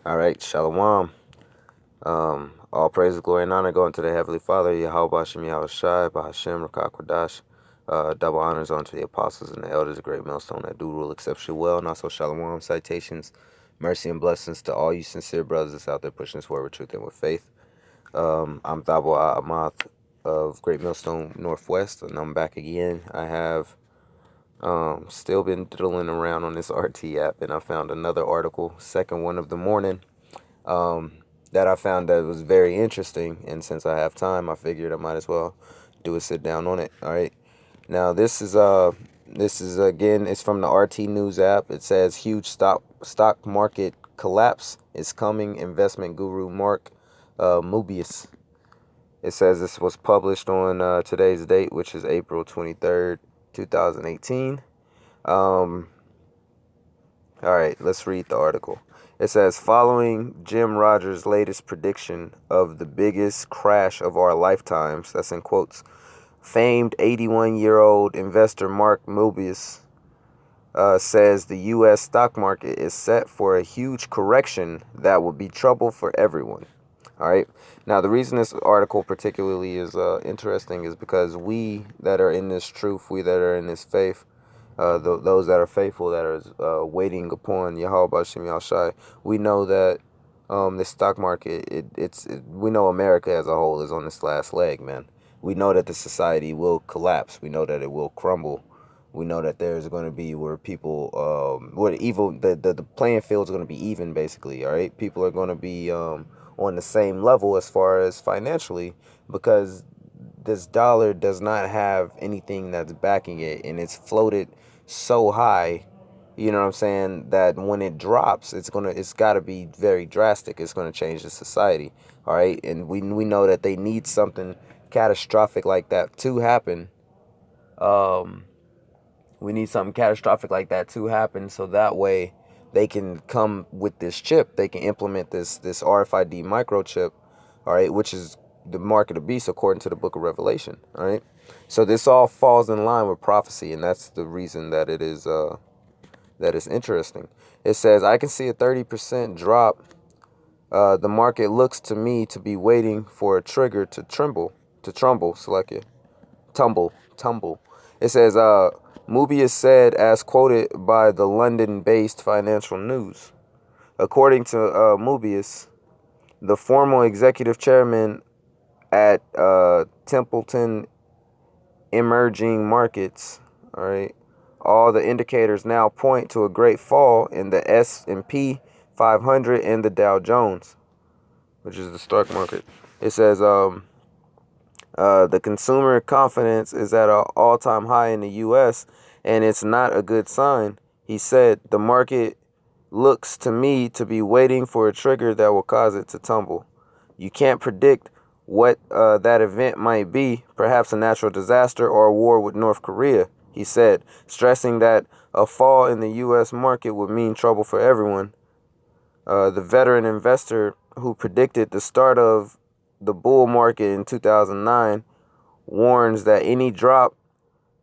All right, Shalom. All praise, glory, and honor go unto the Heavenly Father, Yahweh Hashem, Yahweh Shai, Bahashem, Rakakwadash. Double honors unto the apostles and the elders, the great millstone that do rule exceptionally well, and also Shalom, citations, mercy, and blessings to all you sincere brothers that's out there pushing this word with truth and with faith. I'm Thabo Amath of Great Millstone Northwest, and I'm back again. I have still been diddling around on this RT app, and I found another article, second one of the morning, that I found that was very interesting. And since I have time, I figured I might as well do a sit down on it. All right. Now this is again, it's from the RT News app. It says huge stock market collapse is coming. Investment guru Mark Mobius. It says this was published on today's date, which is April 23rd, 2018. All right, let's read the article. It says, following Jim Rogers' latest prediction of the biggest crash of our lifetimes, that's in quotes, famed 81-year-old investor Mark Mobius says the U.S. stock market is set for a huge correction that will be trouble for everyone. All right. Now, the reason this article particularly is interesting is because we that are in this truth, we that are in this faith, those that are faithful, that are waiting upon Yahweh Bashim Yahshai, we know that the stock market, we know America as a whole is on this last leg, man. We know that the society will collapse. We know that it will crumble. We know that there's going to be where people, where the playing field is going to be even, basically. All right, people are going to be on the same level as far as financially, because this dollar does not have anything that's backing it, and it's floated so high, you know what I'm saying, that when it drops, it's got to be very drastic. It's going to change the society. All right, and we know that they need something catastrophic like that to happen. We need something catastrophic like that to happen, so that way they can come with this chip. They can implement this RFID microchip, all right, which is the mark of the beast according to the book of Revelation. All right, so this all falls in line with prophecy, and that's the reason that it is that is interesting. It says, I can see a 30% drop. The market looks to me to be waiting for a trigger to tumble. It says, Mobius said, as quoted by the London-based Financial News. According to Mobius, the former executive chairman at Templeton Emerging Markets, all right, all the indicators now point to a great fall in the S&P 500 and the Dow Jones, which is the stock market. It says, the consumer confidence is at an all-time high in the U.S., and it's not a good sign. He said, the market looks to me to be waiting for a trigger that will cause it to tumble. You can't predict what that event might be, perhaps a natural disaster or a war with North Korea, he said, stressing that a fall in the U.S. market would mean trouble for everyone. The veteran investor who predicted the start of the bull market in 2009 warns that any drop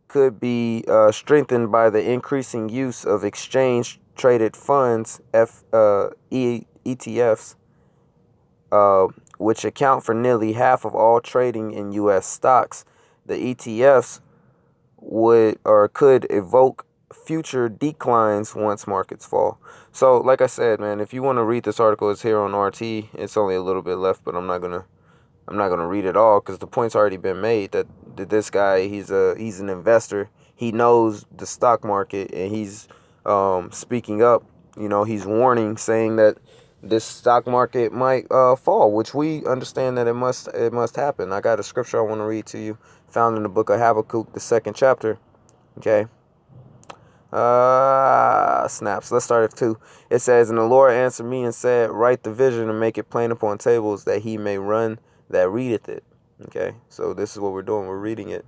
could be strengthened by the increasing use of exchange-traded funds, ETFs, which account for nearly half of all trading in U.S. stocks. The ETFs would or could evoke future declines once markets fall. So, like I said, man, if you want to read this article, it's here on RT. It's only a little bit left, but I'm not gonna read it all because the point's already been made that this guy, he's an investor. He knows the stock market, and he's speaking up. You know, he's warning, saying that this stock market might fall, which we understand that it must happen. I got a scripture I want to read to you, found in the book of Habakkuk, the 2nd chapter. Okay. Snaps. Let's start at 2. It says, and the Lord answered me and said, write the vision and make it plain upon tables, that he may run that readeth it. Okay, so this is what we're doing. We're reading it.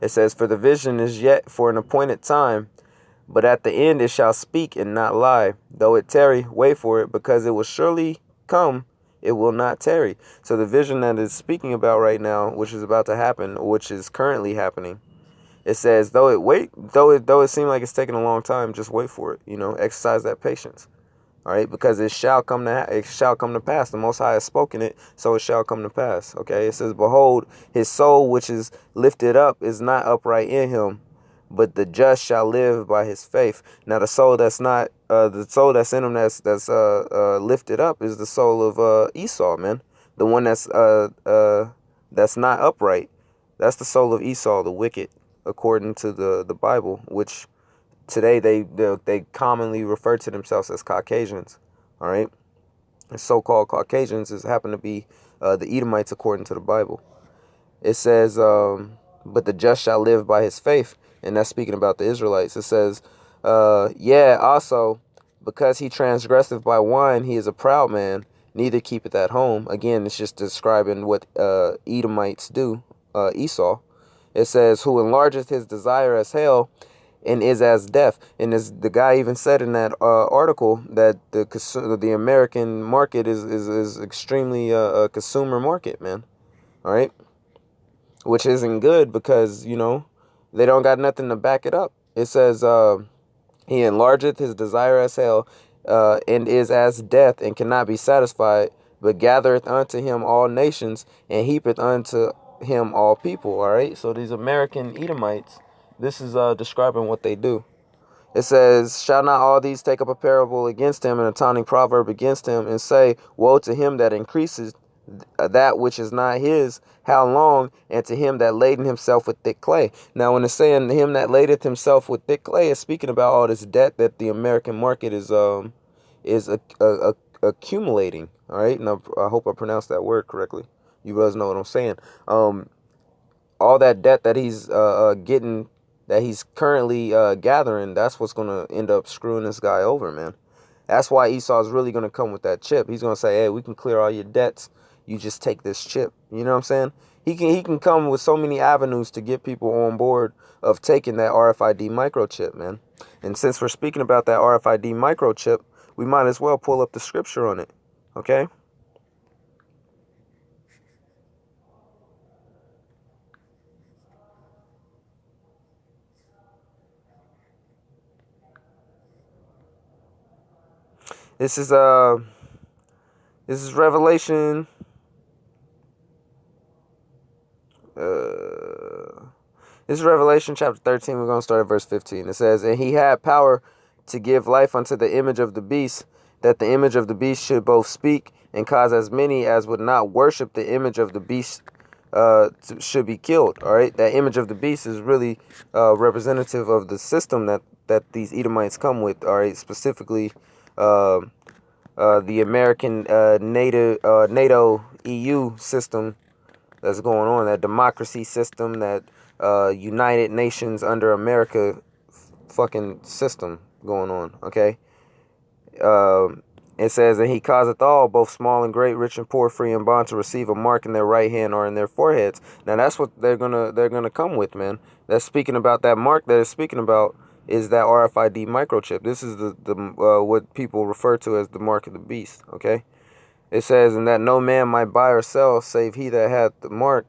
It says, for the vision is yet for an appointed time, but at the end it shall speak and not lie. Though it tarry, wait for it, because it will surely come, it will not tarry. So the vision that it's speaking about right now, which is about to happen, which is currently happening, it says, though it seems like it's taking a long time, just wait for it. You know, exercise that patience. All right, because it shall come to pass. The Most High has spoken it, so it shall come to pass. Okay, it says, "Behold, his soul which is lifted up is not upright in him, but the just shall live by his faith." Now, the soul that's not the soul that's in him that's lifted up is the soul of Esau, man. The one that's not upright. That's the soul of Esau, the wicked, according to the Bible, which today they commonly refer to themselves as Caucasians. All right, and so-called Caucasians is happen to be the Edomites according to the Bible. It says, "But the just shall live by his faith," and that's speaking about the Israelites. It says, "Yeah, also because he transgresseth by wine, he is a proud man, neither keepeth at home." Again, it's just describing what Edomites do, Esau. It says, "Who enlargeth his desire as hell, and is as death." And as the guy even said in that article, that the American market is extremely a consumer market, man. All right, which isn't good because they don't got nothing to back it up. It says, "He enlargeth his desire as hell, and is as death, and cannot be satisfied, but gathereth unto him all nations, and heapeth unto him all people." All right, so these American Edomites, this is describing what they do. It says, "Shall not all these take up a parable against him, and a taunting proverb against him, and say, Woe to him that increases that which is not his, how long? And to him that laden himself with thick clay." Now, when it's saying him that ladeth himself with thick clay, it's speaking about all this debt that the American market is accumulating. All right, and I hope I pronounced that word correctly. You guys know what I'm saying. All that debt that he's getting, that he's currently gathering, that's what's going to end up screwing this guy over, man. That's why Esau's really going to come with that chip. He's going to say, "Hey, we can clear all your debts. You just take this chip." You know what I'm saying? He can come with so many avenues to get people on board of taking that RFID microchip, man. And since we're speaking about that RFID microchip, we might as well pull up the scripture on it. Okay? This is Revelation. This is Revelation chapter 13. We're going to start at verse 15. It says, "And he had power to give life unto the image of the beast, that the image of the beast should both speak, and cause as many as would not worship the image of the beast should be killed." All right, that image of the beast is really representative of the system that these Edomites come with. All right, specifically the American NATO EU system that's going on, that democracy system, that United Nations under America fucking system going on. Okay. It says, "And he causeth all, both small and great, rich and poor, free and bond, to receive a mark in their right hand or in their foreheads." Now that's what they're gonna come with, man. That's speaking about that mark that is speaking about is that RFID microchip. This is the what people refer to as the mark of the beast. Okay. It says, "And that no man might buy or sell save he that hath the mark,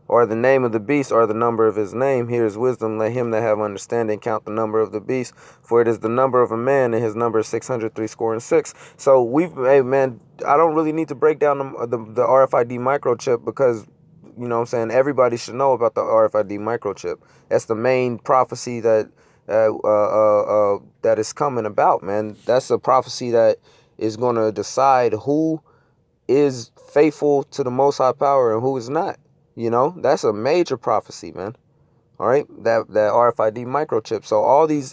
or the name of the beast, or the number of his name. Here is wisdom. Let him that have understanding count the number of the beast, for it is the number of a man, and his number is 666." So hey man, I don't really need to break down the RFID microchip, because you know what I'm saying, everybody should know about the RFID microchip. That's the main prophecy that is coming about, man. That's a prophecy that is going to decide who is faithful to the Most High Power and who is not. That's a major prophecy, man. All right, that RFID microchip. So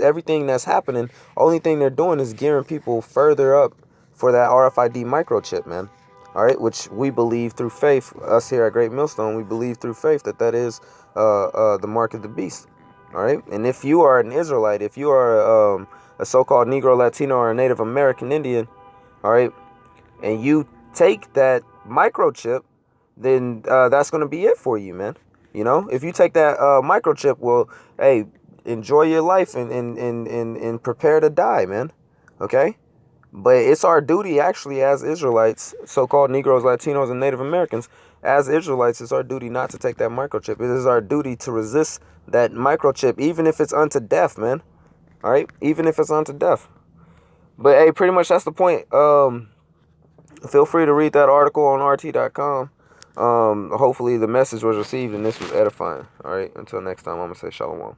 everything that's happening, only thing they're doing is gearing people further up for that RFID microchip, man. All right, which we believe through faith. Us here at Great Millstone, we believe through faith that is the mark of the beast. All right, and if you are an Israelite, if you are a so-called Negro, Latino, or a Native American Indian, all right, and you take that microchip, then that's going to be it for you, man. If you take that microchip, well, hey, enjoy your life and prepare to die, man. Okay? But it's our duty, actually, as Israelites, so-called Negroes, Latinos, and Native Americans, as Israelites, it's our duty not to take that microchip. It is our duty to resist that microchip, even if it's unto death, man. All right? Even if it's unto death. But hey, pretty much that's the point. Feel free to read that article on RT.com. Hopefully the message was received and this was edifying. All right. Until next time, I'm gonna say shalom.